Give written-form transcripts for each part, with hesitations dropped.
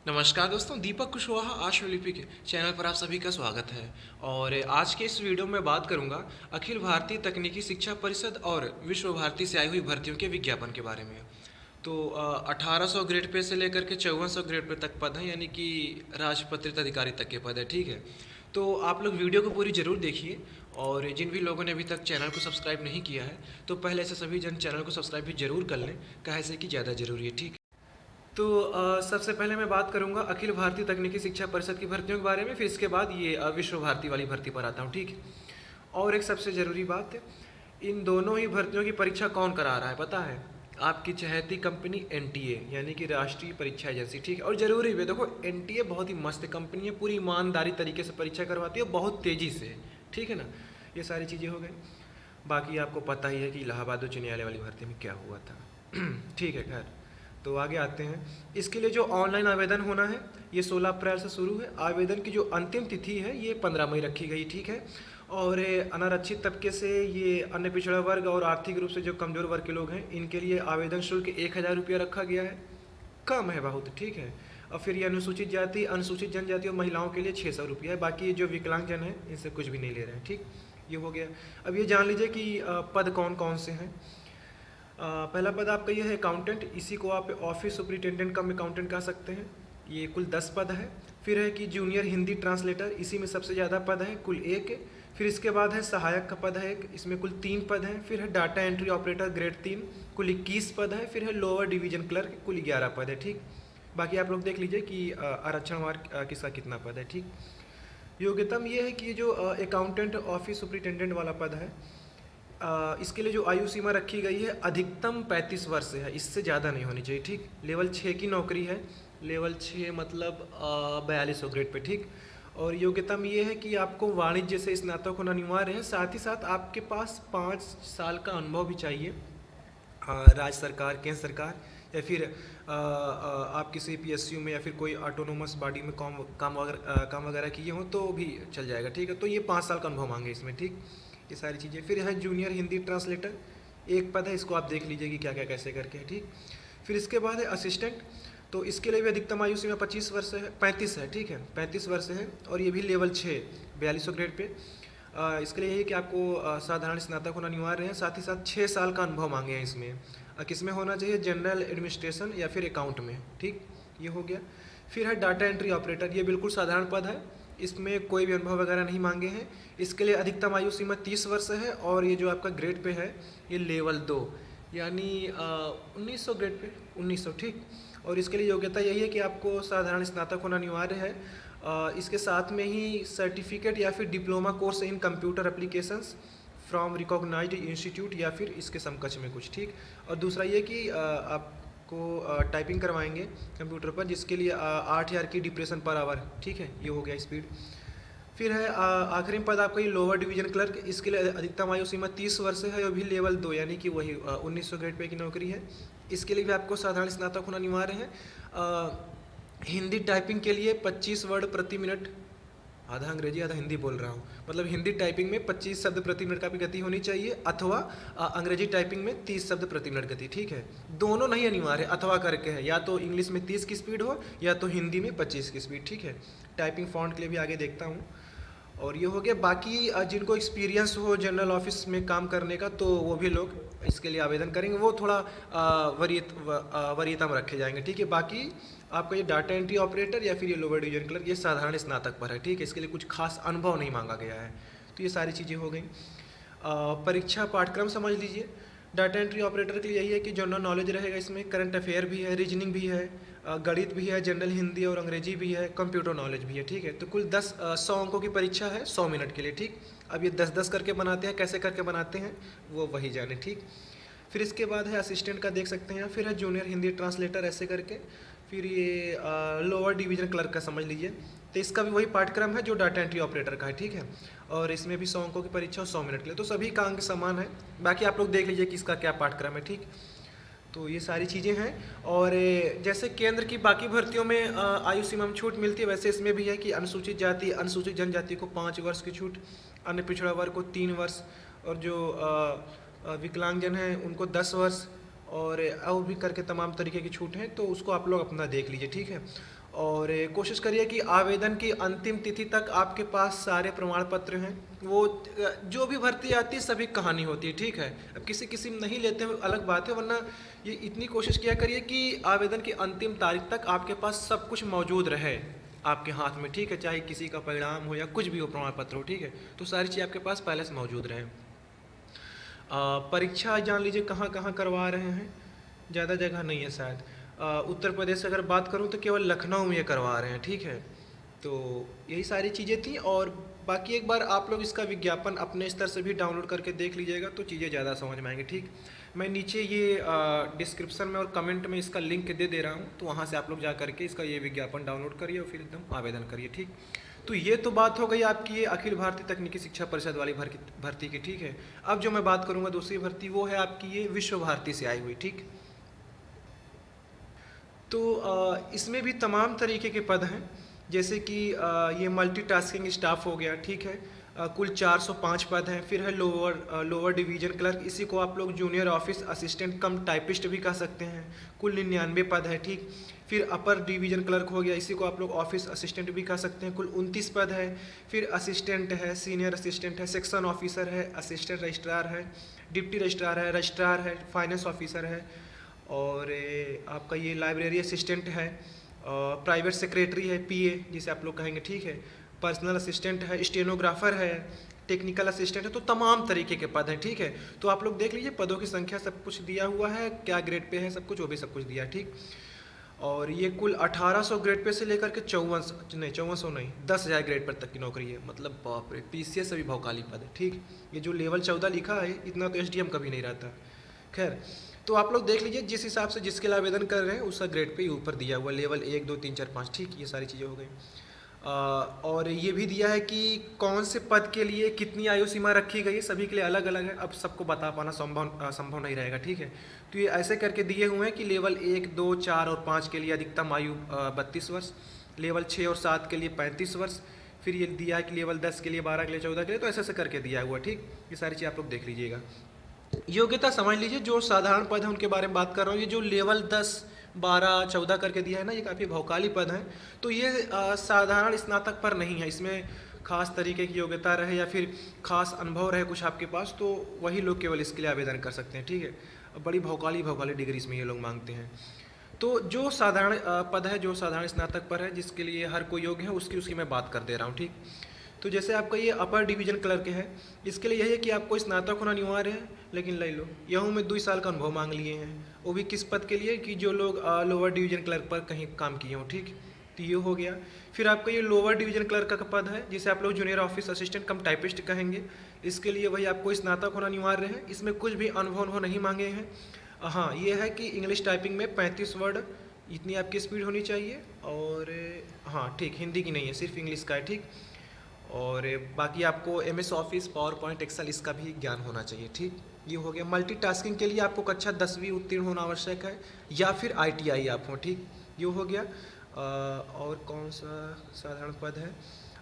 नमस्कार दोस्तों, दीपक कुशवाहा आशुलिपि के चैनल पर आप सभी का स्वागत है। और आज के इस वीडियो में बात करूंगा अखिल भारतीय तकनीकी शिक्षा परिषद और विश्व भारती से आई हुई भर्तियों के विज्ञापन के बारे में। तो 1800 ग्रेड पे से लेकर के 5400 ग्रेड पे तक पद हैं, यानी कि राजपत्रित अधिकारी तक के पद है। ठीक है, तो आप लोग वीडियो को पूरी ज़रूर देखिए। और जिन भी लोगों ने अभी तक चैनल को सब्सक्राइब नहीं किया है तो पहले से सभी जन चैनल को सब्सक्राइब भी ज़रूर कर लें, काहे से कि ज़्यादा ज़रूरी है। ठीक, तो सबसे पहले मैं बात करूंगा अखिल भारतीय तकनीकी शिक्षा परिषद की भर्तियों के बारे में, फिर इसके बाद ये विश्व भारती वाली भर्ती पर आता हूँ। ठीक है, और एक सबसे ज़रूरी बात है, इन दोनों ही भर्तियों की परीक्षा कौन करा रहा है पता है? आपकी चहेती कंपनी एनटीए, यानी कि राष्ट्रीय परीक्षा एजेंसी। ठीक है, और ज़रूरी भी है, देखो एनटीए बहुत ही मस्त कंपनी है, पूरी ईमानदारी तरीके से परीक्षा करवाती है, बहुत तेज़ी से। ठीक है ना, ये सारी चीज़ें हो गई। बाकी आपको पता ही है कि इलाहाबाद उच्च न्यायालय वाली भर्ती में क्या हुआ था। ठीक है, खैर तो आगे आते हैं। इसके लिए जो ऑनलाइन आवेदन होना है ये 16 अप्रैल से शुरू है। आवेदन की जो अंतिम तिथि है ये 15 मई रखी गई। ठीक है, और अनारक्षित तबके से, ये अन्य पिछड़ा वर्ग और आर्थिक रूप से जो कमज़ोर वर्ग के लोग हैं, इनके लिए आवेदन शुल्क 1000 रुपया रखा गया है। कम है बहुत। ठीक है, और फिर ये अनुसूचित जाति, अनुसूचित जनजाति और महिलाओं के लिए 600 रुपया है। बाकी जो विकलांगजन है इनसे कुछ भी नहीं ले रहे हैं। ठीक, ये हो गया। अब ये जान लीजिए कि पद कौन कौन से हैं। पहला पद आपका ये है अकाउंटेंट, इसी को आप ऑफिस सुपरिटेंडेंट कम अकाउंटेंट कह सकते हैं। ये कुल 10 पद है। फिर है कि जूनियर हिंदी ट्रांसलेटर, इसी में सबसे ज़्यादा पद है, कुल 1 है। फिर इसके बाद है सहायक का पद है एक, इसमें कुल 3 पद हैं। फिर है डाटा एंट्री ऑपरेटर ग्रेड 3, कुल 21 पद है। फिर है लोअर डिवीजन क्लर्क, कुल 11 पद है। ठीक, बाकी आप लोग देख लीजिए कि आरक्षणवार किसका कितना पद है। ठीक, योग्यता में ये है कि जो अकाउंटेंट ऑफिस सुपरिटेंडेंट वाला पद है, इसके लिए जो आयु सीमा रखी गई है अधिकतम 35 वर्ष है, इससे ज़्यादा नहीं होनी चाहिए। ठीक, लेवल 6 की नौकरी है, लेवल 6 मतलब 4200 ग्रेड पे। ठीक, और योग्यता में ये है कि आपको वाणिज्य से स्नातक होना अनिवार्य है, साथ ही साथ आपके पास 5 साल का अनुभव भी चाहिए। राज्य सरकार, केंद्र सरकार, या फिर आप किसी पीएसयू में या फिर कोई ऑटोनोमस बॉडी में काम वगैरह किए हों तो भी चल जाएगा। ठीक है, तो ये 5 साल का अनुभव मांगे इसमें। ठीक, ये सारी चीज़ें। फिर है जूनियर हिंदी ट्रांसलेटर, 1 पद है, इसको आप देख लीजिए कि क्या क्या कैसे करके है। ठीक, फिर इसके बाद है असिस्टेंट, तो इसके लिए भी अधिकतम आयु सीमा 25 वर्ष है, 35 है। ठीक है, 35 वर्ष है, और ये भी लेवल 6 4200 ग्रेड पे। इसके लिए यही कि आपको साधारण स्नातक होना अनिवार्य है, साथ ही साथ 6 साल का अनुभव मांगे हैं इसमें। किस में होना चाहिए? जनरल एडमिनिस्ट्रेशन या फिर अकाउंट में। ठीक, ये हो गया। फिर है डाटा एंट्री ऑपरेटर, ये बिल्कुल साधारण पद है, इसमें कोई भी अनुभव वगैरह नहीं मांगे हैं। इसके लिए अधिकतम आयु सीमा 30 वर्ष है, और ये जो आपका ग्रेड पे है ये लेवल 2, यानी 1900 ग्रेड पे 1900। ठीक, और इसके लिए योग्यता यही है कि आपको साधारण स्नातक होना अनिवार्य है। इसके साथ में ही सर्टिफिकेट या फिर diploma course in computer applications from recognised institute या फिर इसके समकक्ष में कुछ। ठीक, और दूसरा ये कि आपको टाइपिंग करवाएंगे कंप्यूटर पर, जिसके लिए 8000 की डिप्रेशन पर आवर। ठीक है, ये हो गया स्पीड। फिर है आखिरी पद आपका ये लोअर डिवीजन क्लर्क, इसके लिए अधिकतम आयु सीमा 30 वर्ष है, और भी लेवल 2, यानी कि वही 1900 ग्रेड पे की नौकरी है। इसके लिए भी आपको साधारण स्नातक होना अनिवार्य है। हिंदी टाइपिंग के लिए 25 वर्ड प्रति मिनट, आधा अंग्रेजी आधा हिंदी बोल रहा हूँ, मतलब हिंदी टाइपिंग में 25 शब्द प्रति मिनट का भी गति होनी चाहिए, अथवा अंग्रेजी टाइपिंग में 30 शब्द प्रति मिनट गति। ठीक है, दोनों नहीं अनिवार्य है, अथवा करके है, या तो इंग्लिश में 30 की स्पीड हो या तो हिंदी में 25 की स्पीड। ठीक है, टाइपिंग फॉन्ट के लिए भी आगे देखता हूँ। और ये हो गया। बाकी जिनको एक्सपीरियंस हो जनरल ऑफिस में काम करने का, तो वो भी लोग इसके लिए आवेदन करेंगे, वो थोड़ा वरीयता में रखे जाएंगे। ठीक है, बाकी आपका ये डाटा एंट्री ऑपरेटर या फिर ये लोअर डिवीजन क्लर्क, ये साधारण स्नातक पर है। ठीक है, इसके लिए कुछ खास अनुभव नहीं मांगा गया है। तो ये सारी चीज़ें हो गई। परीक्षा पाठ्यक्रम समझ लीजिए। डाटा एंट्री ऑपरेटर के लिए यही है कि जनरल नॉलेज रहेगा, इसमें करंट अफेयर भी है, रीजनिंग भी है, गणित भी है, जनरल हिंदी और अंग्रेजी भी है, कंप्यूटर नॉलेज भी है। ठीक है, तो कुल 100 अंकों की परीक्षा है 100 मिनट के लिए। ठीक, अब ये 10-10 करके बनाते हैं, कैसे करके बनाते हैं वो वही जाने। ठीक, फिर इसके बाद है असिस्टेंट का, देख सकते हैं। फिर है जूनियर हिंदी ट्रांसलेटर, ऐसे करके। फिर ये लोअर डिवीजन क्लर्क का समझ लीजिए, तो इसका भी वही पाठ्यक्रम है जो डाटा एंट्री ऑपरेटर का है। ठीक है, और इसमें भी 100 अंकों की परीक्षा और 100 मिनट के लिए, तो सभी का अंक समान है। बाकी आप लोग देख लीजिए कि इसका क्या पाठ्यक्रम है। ठीक, तो ये सारी चीज़ें हैं। और जैसे केंद्र की बाकी भर्तियों में आयु सीमा में छूट मिलती है, वैसे इसमें भी है कि अनुसूचित जाति, अनुसूचित जनजाति को 5 वर्ष की छूट, अन्य पिछड़ा वर्ग को 3 वर्ष, और जो विकलांगजन हैं उनको 10 वर्ष, और भी करके तमाम तरीके की छूट हैं, तो उसको आप लोग अपना देख लीजिए, ठीक है। और कोशिश करिए कि आवेदन की अंतिम तिथि तक आपके पास सारे प्रमाण पत्र हैं। वो जो भी भर्ती आती है सभी कहानी होती है, ठीक है। अब किसी किसी में नहीं लेते हैं अलग बात है, वरना ये इतनी कोशिश किया करिए कि आवेदन की अंतिम तारीख तक आपके पास सब कुछ मौजूद रहे आपके हाथ में, ठीक है। चाहे किसी का परिणाम हो या कुछ भी हो, प्रमाण पत्र हो, ठीक है, तो सारी चीज़ आपके पास पहले से मौजूद रहे। परीक्षा जान लीजिए कहाँ कहाँ करवा रहे हैं, ज़्यादा जगह नहीं है शायद। उत्तर प्रदेश से अगर बात करूँ तो केवल लखनऊ में ये करवा रहे हैं, ठीक है। तो यही सारी चीज़ें थी, और बाकी एक बार आप लोग इसका विज्ञापन अपने स्तर से भी डाउनलोड करके देख लीजिएगा तो चीज़ें ज़्यादा समझ में आएंगी, ठीक। मैं नीचे ये डिस्क्रिप्शन में और कमेंट में इसका लिंक दे दे रहा हूँ, तो वहाँ से आप लोग जा करके इसका ये विज्ञापन डाउनलोड करिए और फिर एकदम आवेदन करिए, ठीक। तो ये तो बात हो गई आपकी ये अखिल भारतीय तकनीकी शिक्षा परिषद वाली भर्ती की, ठीक है। अब जो मैं बात करूँगा दूसरी भर्ती, वो है आपकी ये विश्व भारती से आई हुई, ठीक। तो इसमें भी तमाम तरीके के पद हैं, जैसे कि ये मल्टीटास्किंग स्टाफ हो गया, ठीक है। कुल 405 पद हैं। फिर है लोअर डिवीजन क्लर्क, इसी को आप लोग जूनियर ऑफिस असिस्टेंट कम टाइपिस्ट भी कह सकते हैं, कुल 99 पद है, ठीक। फिर अपर डिवीजन क्लर्क हो गया, इसी को आप लोग ऑफिस असिस्टेंट भी कह सकते हैं, कुल 29 पद है। फिर असिस्टेंट है, सीनियर असिस्टेंट है, सेक्शन ऑफिसर है, असिस्टेंट रजिस्ट्रार है, डिप्टी रजिस्ट्रार है, फाइनेंस ऑफिसर है, और आपका ये लाइब्रेरी असिस्टेंट है, प्राइवेट सेक्रेटरी है, पीए जिसे आप लोग कहेंगे, ठीक है, पर्सनल असिस्टेंट है, स्टेनोग्राफर है, टेक्निकल असिस्टेंट है। तो तमाम तरीके के पद हैं, ठीक है। तो आप लोग देख लीजिए, पदों की संख्या सब कुछ दिया हुआ है, क्या ग्रेड पे है सब कुछ, वो भी सब कुछ दिया है, ठीक। और ये कुल 1800 ग्रेड पे से लेकर के 5400 नहीं 10,000 ग्रेड पर तक की नौकरी है। मतलब बाप रे, पीसीएस से भी भौकाली पद है, ठीक। ये जो लेवल 14 लिखा है, इतना तो एसडीएम कभी नहीं रहता। खैर, तो आप लोग देख लीजिए जिस हिसाब से जिसके लिए आवेदन कर रहे हैं उसका ग्रेड पे ही ऊपर दिया हुआ, लेवल 1 2 3 4 5, ठीक। ये सारी चीज़ें हो गई। और ये भी दिया है कि कौन से पद के लिए कितनी आयु सीमा रखी गई है, सभी के लिए अलग अलग है। अब सबको बता पाना संभव नहीं रहेगा, ठीक है। तो ये ऐसे करके दिए हुए हैं कि लेवल 1 2 4 और 5 के लिए अधिकतम आयु 32 वर्ष, लेवल 6 और 7 के लिए 35 वर्ष, फिर ये दिया है कि लेवल 10 के लिए, 12 के लिए, 14 के लिए, तो ऐसे ऐसे करके दिया हुआ, ठीक। ये सारी चीज़ आप लोग देख लीजिएगा। योग्यता समझ लीजिए, जो साधारण पद है उनके बारे में बात कर रहा हूँ। ये जो लेवल 10 12 14 करके दिया है ना, ये काफ़ी भौकाली पद हैं। तो ये साधारण स्नातक पर नहीं है, इसमें खास तरीके की योग्यता रहे या फिर खास अनुभव रहे कुछ आपके पास, तो वही लोग केवल इसके लिए आवेदन कर सकते हैं, ठीक है। बड़ी भौकाली डिग्री इसमें ये लोग मांगते हैं। तो जो साधारण पद है, जो साधारण स्नातक पर है, जिसके लिए हर कोई योग्य है, उसकी मैं बात कर दे रहा हूँ, ठीक। तो जैसे आपका ये अपर डिवीजन क्लर्क है, इसके लिए यही है कि आपको स्नातक होना अनिवार्य है, लेकिन ले लो यहूँ में 2 साल का अनुभव मांग लिए हैं। वो भी किस पद के लिए, कि जो लोग लोअर डिवीजन क्लर्क पर कहीं काम किए हों, ठीक। तो ये हो गया। फिर आपका ये लोअर डिवीजन क्लर्क का पद है, जिसे आप लोग जूनियर ऑफिस असिस्टेंट कम टाइपिस्ट कहेंगे। इसके लिए वही आपको स्नातक होना अनिवार्य है, इसमें कुछ भी अनुभव नहीं मांगे हैं। हाँ, ये है कि इंग्लिश टाइपिंग में 35 वर्ड इतनी आपकी स्पीड होनी चाहिए, और हाँ ठीक, हिंदी की नहीं है, सिर्फ इंग्लिश का है, ठीक। और बाकी आपको MS Office, PowerPoint, Excel इसका भी ज्ञान होना चाहिए, ठीक। ये हो गया। मल्टीटास्किंग के लिए आपको कक्षा 10वीं उत्तीर्ण होना आवश्यक है, या फिर आईटीआई आप हो, ठीक। ये हो गया। और कौन सा साधारण पद है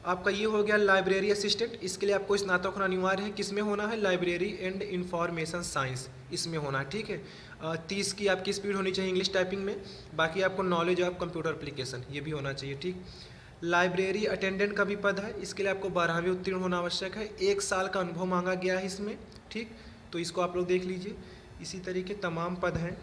आपका, ये हो गया लाइब्रेरी असिस्टेंट। इसके लिए आपको स्नातक होना अनिवार्य है। किस में होना है, लाइब्रेरी एंड इंफॉर्मेशन साइंस, इसमें होना है, ठीक है। 30 की आपकी स्पीड होनी चाहिए इंग्लिश टाइपिंग में। बाकी आपको नॉलेज ऑफ कंप्यूटर एप्लीकेशन ये भी होना चाहिए, ठीक। लाइब्रेरी अटेंडेंट का भी पद है, इसके लिए आपको 12वीं उत्तीर्ण होना आवश्यक है। 1 साल का अनुभव मांगा गया है इसमें, ठीक। तो इसको आप लोग देख लीजिए। इसी तरीके तमाम पद हैं।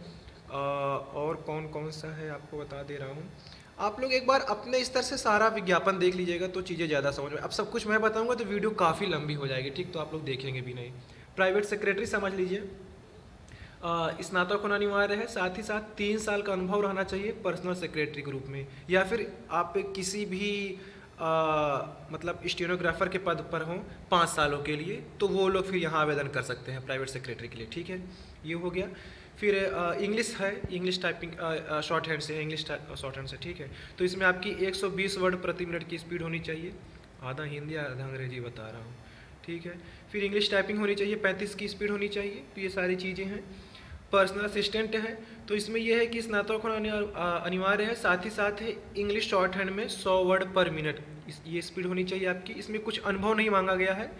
और कौन कौन सा है आपको बता दे रहा हूँ। आप लोग एक बार अपने स्तर से सारा विज्ञापन देख लीजिएगा तो चीज़ें ज़्यादा समझ में। अब सब कुछ मैं बताऊँगा तो वीडियो काफ़ी लंबी हो जाएगी, ठीक। तो आप लोग देखेंगे भी नहीं। प्राइवेट सेक्रेटरी समझ लीजिए, स्नातक होना अनिवार्य है। साथ ही साथ 3 साल का अनुभव रहना चाहिए पर्सनल सेक्रेटरी के रूप में, या फिर आप किसी भी मतलब स्टेनोग्राफर के पद पर हों 5 सालों के लिए, तो वो लोग फिर यहाँ आवेदन कर सकते हैं प्राइवेट सेक्रेटरी के लिए, ठीक है। ये हो गया। फिर इंग्लिश है, इंग्लिश टाइपिंग शॉर्ट हैंड से है, इंग्लिश शॉर्ट हैंड से, ठीक है। तो इसमें आपकी 120 वर्ड प्रति मिनट की स्पीड होनी चाहिए। आधा हिंदी आधा अंग्रेजी बता रहा हूँ, ठीक है। फिर इंग्लिश टाइपिंग होनी चाहिए, 35 की स्पीड होनी चाहिए। तो ये सारी चीज़ें हैं। पर्सनल असिस्टेंट है, तो इसमें यह है कि स्नातक होना अनिवार्य है। साथ ही साथ है इंग्लिश शॉर्ट हैंड में 100 वर्ड पर मिनट ये स्पीड होनी चाहिए आपकी। इसमें कुछ अनुभव नहीं मांगा गया है।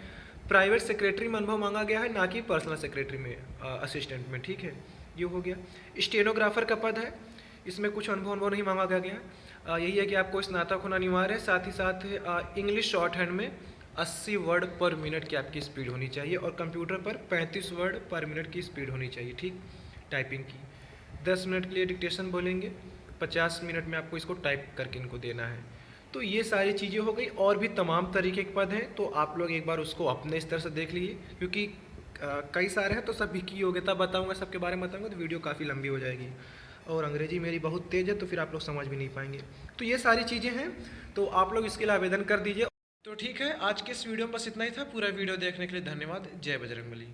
प्राइवेट सेक्रेटरी में अनुभव मांगा गया है, ना कि पर्सनल सेक्रेटरी में, असिस्टेंट में, ठीक है, ये हो गया। स्टेनोग्राफर का पद है, इसमें कुछ अनुभव नहीं मांगा गया है, यही है कि आपको स्नातक होना अनिवार्य है। साथ ही साथ इंग्लिश शॉर्ट हैंड में 80 वर्ड पर मिनट की आपकी स्पीड होनी चाहिए और कंप्यूटर पर 35 वर्ड पर मिनट की स्पीड होनी चाहिए, ठीक, टाइपिंग की। 10 मिनट के लिए डिक्टेशन बोलेंगे, 50 मिनट में आपको इसको टाइप करके इनको देना है। तो ये सारी चीज़ें हो गई, और भी तमाम तरीके के पद हैं, तो आप लोग एक बार उसको अपने स्तर से देख लीजिए, क्योंकि कई सारे हैं तो सभी की योग्यता बताऊंगा, सबके बारे में बताऊंगा तो वीडियो काफ़ी लंबी हो जाएगी, और अंग्रेजी मेरी बहुत तेज़ है तो फिर आप लोग समझ भी नहीं पाएंगे। तो ये सारी चीज़ें हैं, तो आप लोग इसके लिए आवेदन कर दीजिए। तो ठीक है, आज के इस वीडियो में बस इतना ही था। पूरा वीडियो देखने के लिए धन्यवाद। जय बजरंगबली।